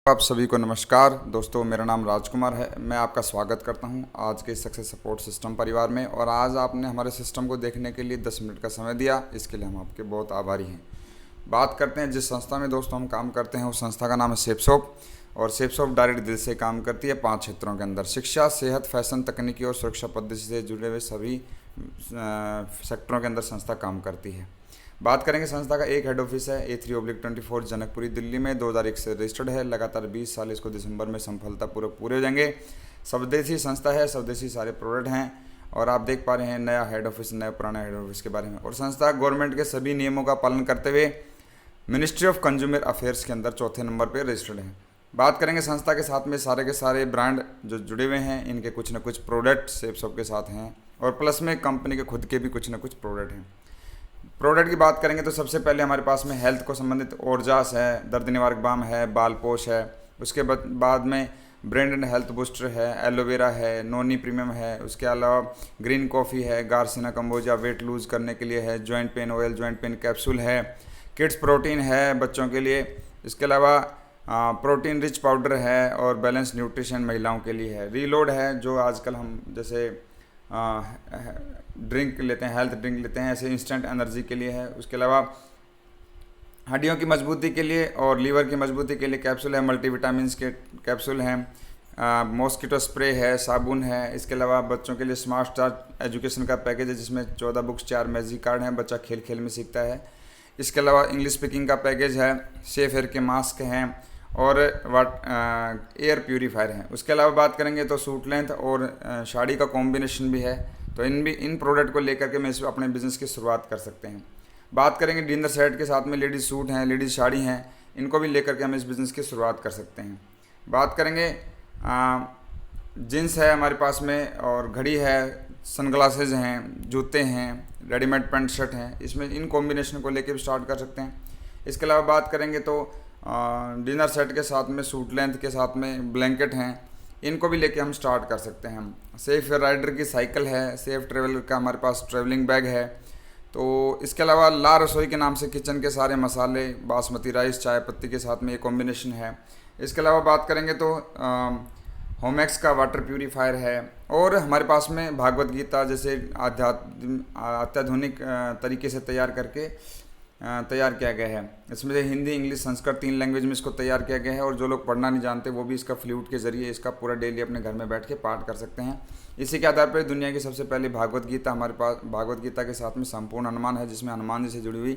आप सभी को नमस्कार दोस्तों, मेरा नाम राजकुमार है। मैं आपका स्वागत करता हूं आज के सक्सेस सपोर्ट सिस्टम परिवार में। और आज आपने हमारे सिस्टम को देखने के लिए 10 मिनट का समय दिया, इसके लिए हम आपके बहुत आभारी हैं। बात करते हैं जिस संस्था में दोस्तों हम काम करते हैं, उस संस्था का नाम है शेपसॉप। और शेपसॉप डायरेक्ट दिल से काम करती है 5 क्षेत्रों के अंदर: शिक्षा, सेहत, फैशन, तकनीकी और सुरक्षा पद्धति से जुड़े हुए सभी सेक्टरों के अंदर संस्था काम करती है। बात करेंगे संस्था का एक हेड ऑफिस है A3/24 जनकपुरी दिल्ली में, 2001 से रजिस्टर्ड है। लगातार 20 साल इसको दिसंबर में सफलतापूर्वक पूरे हो जाएंगे। स्वदेशी संस्था है, स्वदेशी सारे प्रोडक्ट हैं। और आप देख पा रहे हैं नया हेड ऑफिस, नया पुराना हेड ऑफिस के बारे में। और संस्था गवर्नमेंट के सभी नियमों का पालन करते हुए मिनिस्ट्री ऑफ कंज्यूमर अफेयर्स के अंदर चौथे नंबर पर रजिस्टर्ड है। बात करेंगे संस्था के साथ में सारे के सारे ब्रांड जो जुड़े हुए हैं, इनके कुछ न कुछ प्रोडक्ट शेपसॉप के साथ हैं। और प्लस में कंपनी के खुद के भी कुछ न कुछ प्रोडक्ट हैं। प्रोडक्ट की बात करेंगे तो सबसे पहले हमारे पास में हेल्थ को संबंधित ओरजास है, दर्द निवारक बाम है, बाल पोश है। उसके बाद में ब्रेन एंड हेल्थ बूस्टर है, एलोवेरा है, नोनी प्रीमियम है। उसके अलावा ग्रीन कॉफ़ी है, गार्सिना कंबोजा वेट लूज़ करने के लिए है, joint pain oil, joint pain capsule है, किड्स प्रोटीन है बच्चों के लिए। इसके अलावा प्रोटीन रिच पाउडर है और बैलेंस न्यूट्रिशन महिलाओं के लिए है। रीलोड है, जो आजकल हम जैसे ड्रिंक लेते हैं, हेल्थ ड्रिंक लेते हैं, ऐसे इंस्टेंट एनर्जी के लिए है। उसके अलावा हड्डियों की मजबूती के लिए और लीवर की मजबूती के लिए कैप्सूल है, मल्टीविटामिन के कैप्सूल हैं, मॉस्किटो स्प्रे है, साबुन है। इसके अलावा बच्चों के लिए स्मार्ट स्टार्ट एजुकेशन का पैकेज है, जिसमें 14 बुक्स, 4 मैजिक कार्ड हैं, बच्चा खेल खेल में सीखता है। इसके अलावा इंग्लिश स्पीकिंग का पैकेज है, सेफ एयर के मास्क हैं और एयर प्यूरीफायर हैं। उसके अलावा बात करेंगे तो सूट लेंथ और साड़ी का कॉम्बिनेशन भी है। तो इन प्रोडक्ट को लेकर के मैं अपने बिज़नेस की शुरुआत कर सकते हैं। बात करेंगे डिनर सेट के साथ में लेडीज़ सूट हैं, लेडीज़ साड़ी हैं, इनको भी लेकर के हम इस बिज़नेस की शुरुआत कर सकते हैं। बात करेंगे जीन्स है हमारे पास में, और घड़ी है, सनग्लासेज हैं, जूते हैं, रेडीमेड पैंट शर्ट हैं। इसमें इन कॉम्बिनेशन को लेकर भी स्टार्ट कर सकते हैं। इसके अलावा बात करेंगे तो डिनर सेट के साथ में सूट लेंथ के साथ में ब्लैंकेट हैं, इनको भी लेके हम स्टार्ट कर सकते हैं। सेफ राइडर की साइकिल है, सेफ ट्रेवलर का हमारे पास ट्रैवलिंग बैग है। तो इसके अलावा ला रसोई के नाम से किचन के सारे मसाले, बासमती राइस, चाय पत्ती के साथ में ये कॉम्बिनेशन है। इसके अलावा बात करेंगे तो होमैक्स का वाटर प्यूरीफायर है। और हमारे पास में भागवत गीता जैसे अत्याधुनिक तरीके से तैयार किया गया है। इसमें से हिंदी, इंग्लिश, संस्कृत 3 लैंग्वेज में इसको तैयार किया गया है। और जो लोग पढ़ना नहीं जानते वो भी इसका फ्लूट के ज़रिए इसका पूरा डेली अपने घर में बैठ के पाठ कर सकते हैं। इसी के आधार पर दुनिया की सबसे पहली भागवत गीता हमारे पास, भागवत गीता के साथ में संपूर्ण हनुमान है, जिसमें हनुमान जी से जुड़ी हुई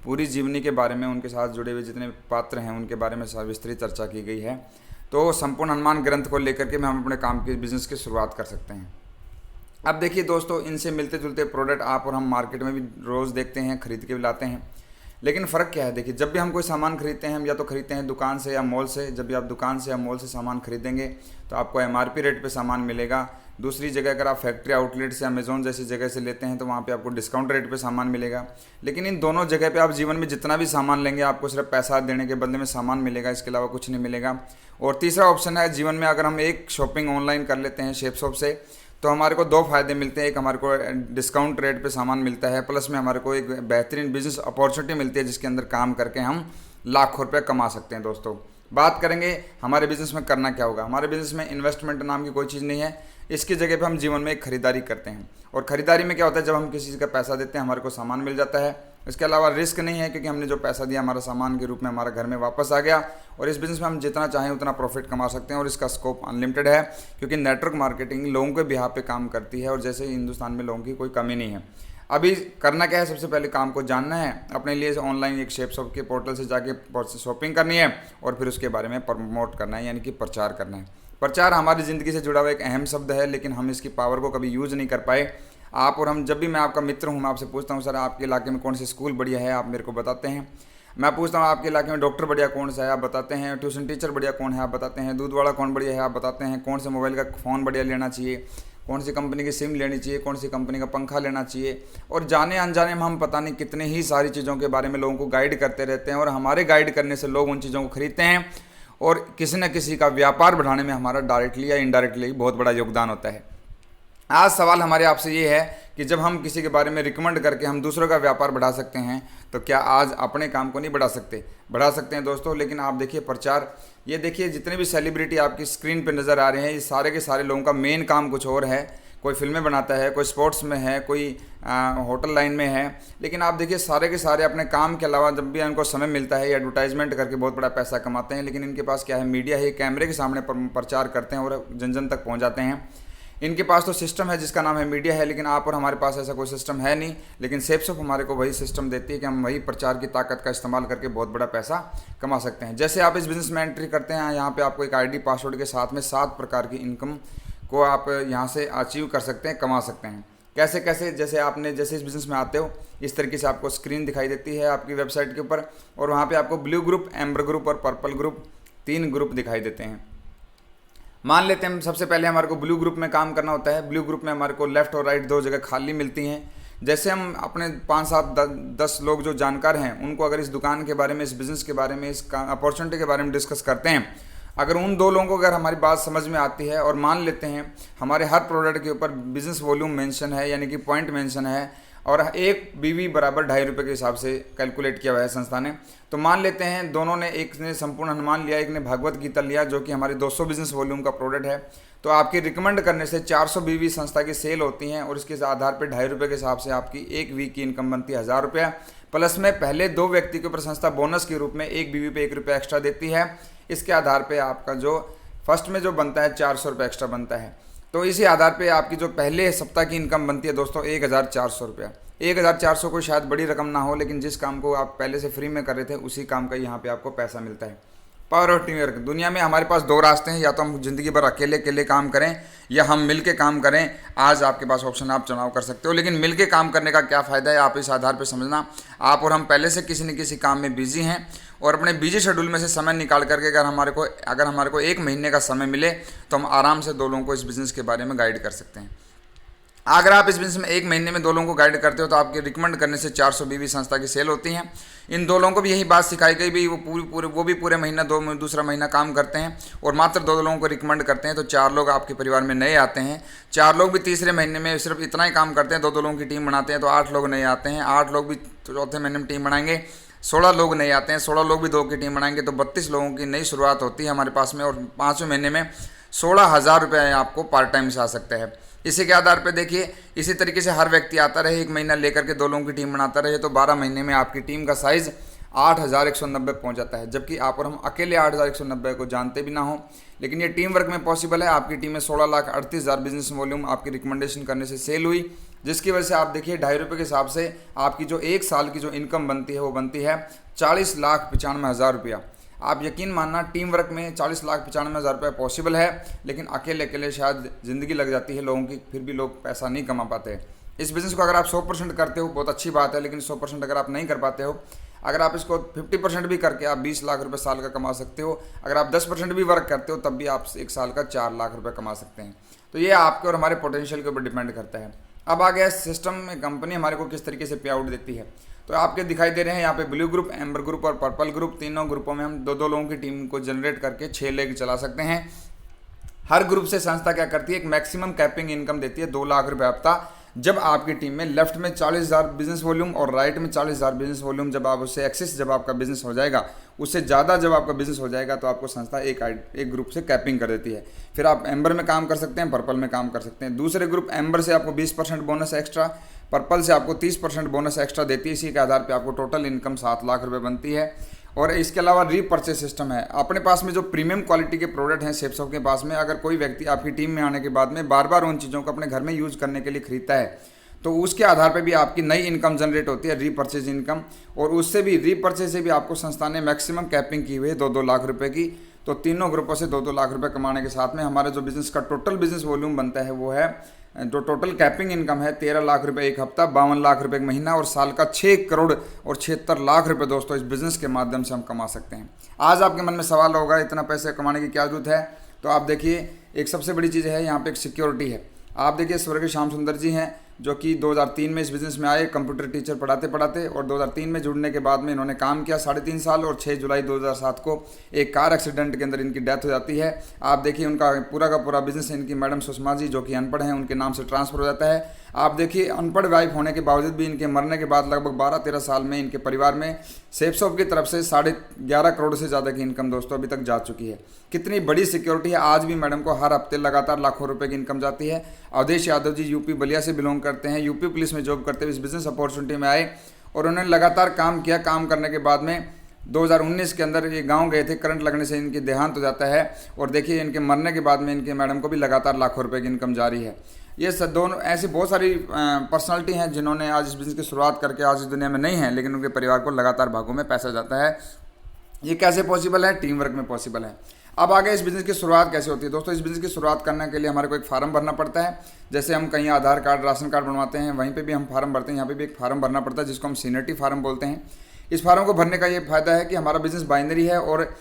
पूरी जीवनी के बारे में, उनके साथ जुड़े हुए जितने पात्र हैं उनके बारे में विस्तृत चर्चा की गई है। तो संपूर्ण हनुमान ग्रंथ को लेकर के हम अपने काम के बिज़नेस की शुरुआत कर सकते हैं। अब देखिए दोस्तों, इनसे मिलते जुलते प्रोडक्ट आप और हम मार्केट में भी रोज़ देखते हैं, खरीद के भी लाते हैं। लेकिन फ़र्क क्या है? देखिए, जब भी हम कोई सामान खरीदते हैं, हम या तो खरीदते हैं दुकान से या मॉल से। जब भी आप दुकान से या मॉल से सामान खरीदेंगे तो आपको MRP रेट पे सामान मिलेगा। दूसरी जगह अगर आप फैक्ट्री आउटलेट से, अमेज़ॉन जैसी जगह से लेते हैं तो वहाँ पे आपको डिस्काउंट रेट पे सामान मिलेगा। लेकिन इन दोनों जगह पे आप जीवन में जितना भी सामान लेंगे, आपको सिर्फ पैसा देने के बदले में सामान मिलेगा, इसके अलावा कुछ नहीं मिलेगा। और तीसरा ऑप्शन है जीवन में, अगर हम एक शॉपिंग ऑनलाइन कर लेते हैं शेपसॉप से, तो हमारे को 2 फ़ायदे मिलते हैं। एक, हमारे को डिस्काउंट रेट पे सामान मिलता है, प्लस में हमारे को एक बेहतरीन बिजनेस अपॉर्चुनिटी मिलती है, जिसके अंदर काम करके हम लाखों रुपए कमा सकते हैं। दोस्तों, बात करेंगे हमारे बिज़नेस में करना क्या होगा। हमारे बिज़नेस में इन्वेस्टमेंट नाम की कोई चीज़ नहीं है। इसकी जगह पे हम जीवन में एक खरीदारी करते हैं। और ख़रीदारी में क्या होता है, जब हम किसी चीज़ का पैसा देते हैं हमारे को सामान मिल जाता है। इसके अलावा रिस्क नहीं है, क्योंकि हमने जो पैसा दिया हमारा सामान के रूप में हमारा घर में वापस आ गया। और इस बिज़नेस में हम जितना चाहें उतना प्रॉफिट कमा सकते हैं। और इसका स्कोप अनलिमिटेड है, क्योंकि नेटवर्क मार्केटिंग लोगों के बिहाफ पे काम करती है। और जैसे हिंदुस्तान में लोगों की कोई कमी नहीं है। अभी करना क्या है, सबसे पहले काम को जानना है, अपने लिए ऑनलाइन एक शेपसॉप के पोर्टल से जाके शॉपिंग करनी है और फिर उसके बारे में प्रमोट करना है, यानी कि प्रचार करना है। प्रचार हमारी ज़िंदगी से जुड़ा हुआ एक अहम शब्द है, लेकिन हम इसकी पावर को कभी यूज़ नहीं कर पाए। आप और हम, जब भी मैं आपका मित्र हूँ, मैं आपसे पूछता हूँ सर आपके इलाके में कौन सी स्कूल बढ़िया है, आप मेरे को बताते हैं। मैं पूछता हूँ आपके इलाके में डॉक्टर बढ़िया कौन सा है, आप बताते हैं। ट्यूशन टीचर बढ़िया कौन है, आप बताते हैं। दूध वाला कौन बढ़िया है, आप बताते हैं। कौन से मोबाइल का फ़ोन बढ़िया लेना चाहिए, कौन सी कंपनी की सिम लेनी चाहिए, कौन सी कंपनी का पंखा लेना चाहिए। और जाने अनजाने में हम पता नहीं कितने ही सारी चीज़ों के बारे में लोगों को गाइड करते रहते हैं। और हमारे गाइड करने से लोग उन चीज़ों को खरीदते हैं। और किसी न किसी का व्यापार बढ़ाने में हमारा डायरेक्टली या इनडायरेक्टली बहुत बड़ा योगदान होता है। आज सवाल हमारे आपसे ये है कि जब हम किसी के बारे में रिकमेंड करके हम दूसरों का व्यापार बढ़ा सकते हैं, तो क्या आज अपने काम को नहीं बढ़ा सकते? बढ़ा सकते हैं दोस्तों, लेकिन आप देखिए प्रचार, ये देखिए जितने भी सेलिब्रिटी आपकी स्क्रीन पर नज़र आ रहे हैं, ये सारे के सारे लोगों का मेन काम कुछ और है। कोई फिल्में बनाता है, कोई स्पोर्ट्स में है, कोई होटल लाइन में है, लेकिन आप देखिए सारे के सारे अपने काम के अलावा जब भी इनको समय मिलता है, ये एडवर्टाइजमेंट करके बहुत बड़ा पैसा कमाते हैं। लेकिन इनके पास क्या है? मीडिया है, कैमरे के सामने प्रचार करते हैं और जन जन तक पहुंच जाते हैं। इनके पास तो सिस्टम है जिसका नाम है मीडिया है, लेकिन आप और हमारे पास ऐसा कोई सिस्टम है नहीं। लेकिन सेप्सोप हमारे को वही सिस्टम देती है कि हम वही प्रचार की ताकत का इस्तेमाल करके बहुत बड़ा पैसा कमा सकते हैं। जैसे आप इस बिज़नेस में एंट्री करते हैं, यहाँ पे आपको एक आईडी पासवर्ड के साथ में 7 प्रकार की इनकम को आप यहाँ से अचीव कर सकते हैं, कमा सकते हैं। कैसे कैसे? जैसे इस बिज़नेस में आते हो, इस तरीके से आपको स्क्रीन दिखाई देती है आपकी वेबसाइट के ऊपर, और वहाँ पे आपको ब्लू ग्रुप, एम्बर ग्रुप और पर्पल ग्रुप 3 ग्रुप दिखाई देते हैं। मान लेते हैं सबसे पहले हमारे को ब्लू ग्रुप में काम करना होता है। ब्लू ग्रुप में हमारे को लेफ़्ट और राइट 2 जगह खाली मिलती हैं। जैसे हम अपने 5, 7, 10 लोग जो जानकार हैं उनको अगर इस दुकान के बारे में, इस बिज़नेस के बारे में, इस अपॉर्चुनिटी के बारे में डिस्कस करते हैं, अगर उन 2 लोगों को अगर हमारी बात समझ में आती है और मान लेते हैं हमारे हर प्रोडक्ट के ऊपर बिज़नेस वॉल्यूम मेंशन है, यानी कि पॉइंट मेंशन है, और एक बीवी बराबर 2.5 रुपये के हिसाब से कैलकुलेट किया हुआ है संस्था ने, तो मान लेते हैं दोनों ने, एक ने संपूर्ण हनुमान लिया, एक ने भागवत गीता लिया, जो कि हमारी 200 बिजनेस वॉल्यूम का प्रोडक्ट है, तो आपकी रिकमेंड करने से 400 बीवी संस्था की सेल होती हैं, और इसके आधार पर 2.5 रुपये के हिसाब से आपकी एक वीक की इनकम बनती है 1000 रुपये। प्लस में पहले 2 व्यक्ति के ऊपर संस्था बोनस के रूप में एक बीवी पे 1 रुपये एक्स्ट्रा देती है। इसके आधार पर आपका जो फर्स्ट में जो बनता है 400 रुपये एक्स्ट्रा बनता है। तो इसी आधार पे आपकी जो पहले सप्ताह की इनकम बनती है दोस्तों 1400 रुपया। 1400 को शायद बड़ी रकम ना हो, लेकिन जिस काम को आप पहले से फ्री में कर रहे थे उसी काम का यहाँ पे आपको पैसा मिलता है। Power of team work. दुनिया में हमारे पास 2 रास्ते हैं, या तो हम ज़िंदगी भर अकेले अकेले काम करें या हम मिल के काम करें। आज आपके पास ऑप्शन, आप चुनाव कर सकते हो, लेकिन मिल के काम करने का क्या फ़ायदा है आप इस आधार पर समझना। आप और हम पहले से किसी न किसी काम में बिजी हैं, और अपने बिजी शेड्यूल में से समय निकाल करके अगर हमारे को 1 महीने का समय मिले तो हम आराम से 2 लोगों को इस बिज़नेस के बारे में गाइड कर सकते हैं। अगर आप इस बिज़नेस में 1 महीने में 2 लोगों को गाइड करते हो तो आपके रिकमेंड करने से 400 बीवी संस्था की सेल होती हैं। इन 2 लोगों को भी यही बात सिखाई गई भी, वो भी पूरे महीना दूसरा महीना काम करते हैं और मात्र 2 लोगों को रिकमेंड करते हैं, तो 4 लोग आपके परिवार में नए आते हैं। 4 लोग भी तीसरे महीने में सिर्फ इतना ही काम करते हैं, 2 लोगों की टीम बनाते हैं, तो 8 लोग नए आते हैं। 8 लोग भी चौथे महीने में टीम बनाएंगे, 16 लोग नए आते हैं। 16 लोग भी 2 की टीम बनाएंगे, तो 32 लोगों की नई शुरुआत होती है हमारे पास में, और 5वें महीने में 16,000 रुपये आपको पार्ट टाइम से आ सकता है। इसी के आधार पर देखिए, इसी तरीके से हर व्यक्ति आता रहे, 1 महीना लेकर के 2 लोगों की टीम बनाता रहे, तो 12 महीने में आपकी टीम का साइज़ 8190 पहुंच जाता है। जबकि आप और हम अकेले 8190 को जानते भी ना हो, लेकिन ये टीम वर्क में पॉसिबल है। आपकी टीम में 16,38,000 बिजनेस वॉल्यूम आपकी रिकमेंडेशन करने से सेल हुई, जिसकी वजह से आप देखिए 2.5 रुपये के हिसाब से आपकी जो 1 साल की जो इनकम बनती है वो बनती है 40,95,000 रुपया। आप यकीन मानना, टीम वर्क में 40,95,000 रुपये पॉसिबल है, लेकिन अकेले अकेले शायद ज़िंदगी लग जाती है लोगों की, फिर भी लोग पैसा नहीं कमा पाते। इस बिज़नेस को अगर आप 100% करते हो बहुत अच्छी बात है, लेकिन 100% अगर आप नहीं कर पाते हो, अगर आप इसको 50% भी करके आप 20 लाख रुपए साल का कमा सकते हो। अगर आप 10% भी वर्क करते हो तब भी आप 1 साल का 4 लाख रुपए कमा सकते हैं। तो ये आपके और हमारे पोटेंशियल के ऊपर डिपेंड करता है। अब आ गया सिस्टम में, कंपनी हमारे को किस तरीके से पे आउट देती है। तो आपके दिखाई दे रहे हैं यहाँ पे ब्लू ग्रुप, एम्बर ग्रुप और पर्पल ग्रुप, तीनों ग्रुपों में हम 2-2 लोगों की टीम को जनरेट करके 6 लेग चला सकते हैं। हर ग्रुप से संस्था क्या करती है, एक मैक्सिमम कैपिंग इनकम देती है 2 लाख रुपये हफ्ता। जब आपकी टीम में लेफ्ट में 40,000 बिजनेस वॉल्यूम और राइट में 40,000 बिजनेस वॉल्यूम, जब आप उससे एक्सेस, जब आपका बिजनेस हो जाएगा, उससे ज़्यादा जब आपका बिजनेस हो जाएगा, तो आपको संस्था एक ग्रुप से कैपिंग कर देती है। फिर आप एम्बर में काम कर सकते हैं, पर्पल में काम कर सकते हैं। दूसरे ग्रुप एम्बर से आपको 20% बोनस एक्स्ट्रा, पर्पल से आपको 30% बोनस एक्स्ट्रा देती है। इसी के आधार पर आपको टोटल इनकम 7 लाख रुपये बनती है। और इसके अलावा रीपर्चेज सिस्टम है। अपने पास में जो प्रीमियम क्वालिटी के प्रोडक्ट हैं सेप्सोप के पास में, अगर कोई व्यक्ति आपकी टीम में आने के बाद में बार बार उन चीज़ों को अपने घर में यूज़ करने के लिए खरीदता है, तो उसके आधार पे भी आपकी नई इनकम जनरेट होती है, रीपर्चेज इनकम। और उससे भी, रीपर्चेज से भी आपको संस्था ने मैक्सिमम कैपिंग की हुई है 2-2 लाख रुपए की। तो तीनों ग्रुपों से 2-2 लाख रुपए कमाने के साथ में हमारा जो बिज़नेस का टोटल बिज़नेस वॉल्यूम बनता है वो है, जो टोटल कैपिंग इनकम है 13 लाख रुपए एक हफ्ता, 52 लाख रुपए एक महीना, और साल का 6 करोड़ और 76 लाख रुपए दोस्तों इस बिज़नेस के माध्यम से हम कमा सकते हैं। आज आपके मन में सवाल होगा इतना पैसे कमाने की क्या जरूरत है, तो आप देखिए एक सबसे बड़ी चीज़ है यहाँ पे, एक सिक्योरिटी है। आप देखिए स्वर्गीय श्याम सुंदर जी हैं, जो कि 2003 में इस बिज़नेस में आए कंप्यूटर टीचर पढ़ाते पढ़ाते, और 2003 में जुड़ने के बाद में इन्होंने काम किया 3.5 साल, और 6 जुलाई 2007 को एक कार एक्सीडेंट के अंदर इनकी डेथ हो जाती है। आप देखिए उनका पूरा का पूरा बिजनेस इनकी मैडम सुषमा जी जो कि अनपढ़ हैं उनके नाम से ट्रांसफ़र हो जाता है। आप देखिए अनपढ़ वाइफ होने के बावजूद भी इनके मरने के बाद लगभग 12-13 साल में इनके परिवार में सेफ शॉप की तरफ से 11.5 करोड़ से ज़्यादा की इनकम दोस्तों अभी तक जा चुकी है। कितनी बड़ी सिक्योरिटी है। आज भी मैडम को हर हफ्ते लगातार लाखों रुपए की इनकम जाती है। अवधेश यादव जी यूपी बलिया से बिलोंग करते हैं, यूपी पुलिस में जॉब करते हुए इस बिज़नेस अपॉर्चुनिटी में आए और उन्होंने लगातार काम किया। काम करने के बाद में 2019 के अंदर ये गांव गए थे, करंट लगने से इनकी देहांत हो जाता है, और देखिए इनके मरने के बाद में इनके मैडम को भी लगातार लाखों रुपए की इनकम जारी है। ये सब दोनों ऐसी बहुत सारी पर्सनालिटी हैं जिन्होंने आज इस बिज़नेस की शुरुआत करके आज इस दुनिया में नहीं है, लेकिन उनके परिवार को लगातार भागों में पैसा जाता है। ये कैसे पॉसिबल है? टीम वर्क में पॉसिबल है। अब आगे इस बिज़नेस की शुरुआत कैसे होती है दोस्तों? इस बिज़नेस की शुरुआत करने के लिए हमारे को एक फार्म भरना पड़ता है। जैसे हम कहीं आधार कार्ड, राशन कार्ड बनवाते हैं, वहीं पे भी हम फार्म भरते हैं। यहाँ पे भी एक फार्म भरना पड़ता है जिसको हम सीनियरिटी फार्म बोलते हैं। इस फार्म को भरने का ये फ़ायदा है कि हमारा बिज़नेस बाइनरी है, और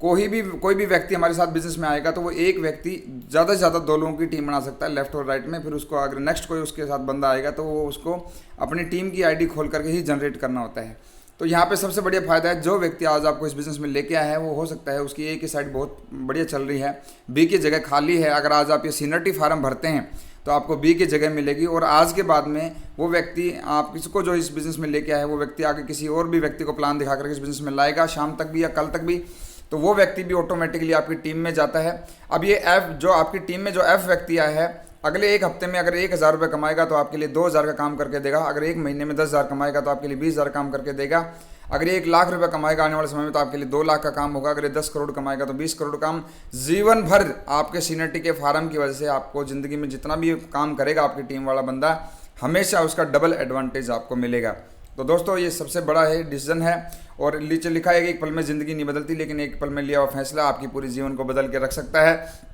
कोई भी व्यक्ति हमारे साथ बिज़नेस में आएगा तो वो एक व्यक्ति ज़्यादा से ज़्यादा 2 लोगों की टीम बना सकता है, लेफ्ट और राइट में। फिर उसको अगर नेक्स्ट कोई उसके साथ बंदा आएगा तो वो उसको अपनी टीम की आईडी खोल करके ही जनरेट करना होता है। तो यहाँ पे सबसे बढ़िया फ़ायदा है, जो व्यक्ति आज आपको इस बिज़नेस में लेके आया है वो हो सकता है उसकी ए की साइड बहुत बढ़िया चल रही है, बी की जगह खाली है। अगर आज आप ये सीनियरिटी फार्म भरते हैं तो आपको बी की जगह मिलेगी, और आज के बाद में वो व्यक्ति आप किसको जो इस बिज़नेस में लेके आया है वो व्यक्ति आगे किसी और भी व्यक्ति को प्लान दिखा करके इस बिज़नेस में लाएगा, शाम तक भी या कल तक भी, तो वो व्यक्ति भी ऑटोमेटिकली आपकी टीम में जाता है। अब ये जो आपकी टीम में जो एफ व्यक्ति आया है, अगले एक हफ्ते में अगर 1,000 रुपये कमाएगा तो आपके लिए 2,000 का काम करके देगा। अगर एक महीने में 10,000 कमाएगा तो आपके लिए 20,000 काम करके देगा। अगर 1 लाख रुपये कमाएगा आने वाले समय में तो आपके लिए 2 लाख का काम होगा। अगर 10 करोड़ कमाएगा तो 20 करोड़ काम। जीवन भर आपके सीनियरिटी के फार्म की वजह से आपको ज़िंदगी में जितना भी काम करेगा आपकी टीम वाला बंदा, हमेशा उसका डबल एडवांटेज आपको मिलेगा। तो दोस्तों ये सबसे बड़ा है डिसीजन है, और नीचे लिखा है कि एक पल में ज़िंदगी नहीं बदलती, लेकिन एक पल में लिया हुआ फैसला आपकी पूरी जीवन को बदल के रख सकता है।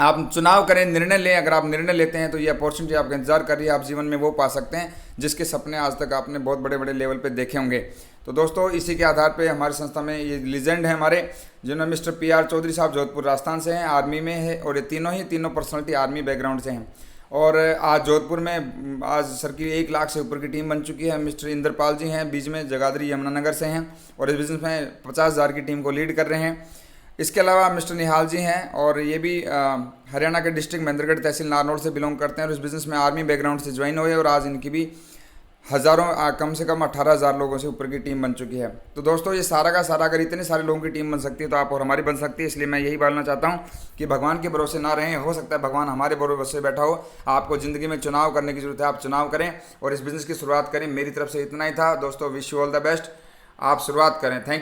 आप चुनाव करें, निर्णय लें। अगर आप निर्णय लेते हैं तो ये अपॉर्चुनिटी आपका इंतजार कर रही है। आप जीवन में वो पा सकते हैं जिसके सपने आज तक आपने बहुत बड़े बड़े लेवल पे देखे होंगे। तो दोस्तों इसी के आधार पे हमारी संस्था में ये लीजेंड है हमारे, जिन्होंने मिस्टर PR चौधरी साहब जोधपुर राजस्थान से हैं, आर्मी में है, और ये तीनों पर्सनलिटी आर्मी बैकग्राउंड से हैं। और आज जोधपुर में आज सर की 1 लाख से ऊपर की टीम बन चुकी है। मिस्टर इंद्रपाल जी हैं बीच में, जगाधरी यमुनानगर से हैं, और इस बिज़नेस में 50,000 की टीम को लीड कर रहे हैं। इसके अलावा मिस्टर निहाल जी हैं, और ये भी हरियाणा के डिस्ट्रिक्ट महेंद्रगढ़ तहसील नारनौल से बिलोंग करते हैं, और इस बिज़नेस में आर्मी बैकग्राउंड से ज्वाइन हुए, और आज इनकी भी कम से कम 18,000 लोगों से ऊपर की टीम बन चुकी है। तो दोस्तों ये सारा का सारा अगर इतने सारे लोगों की टीम बन सकती है तो आप और हमारी बन सकती है। इसलिए मैं यही बोलना चाहता हूँ कि भगवान के भरोसे ना रहें। हो सकता है भगवान हमारे भरोसे बैठा हो। आपको ज़िंदगी में चुनाव करने की जरूरत है, आप चुनाव करें और इस बिज़नेस की शुरुआत करें। मेरी तरफ से इतना ही था दोस्तों। Wish you all the best. आप शुरुआत करें। थैंक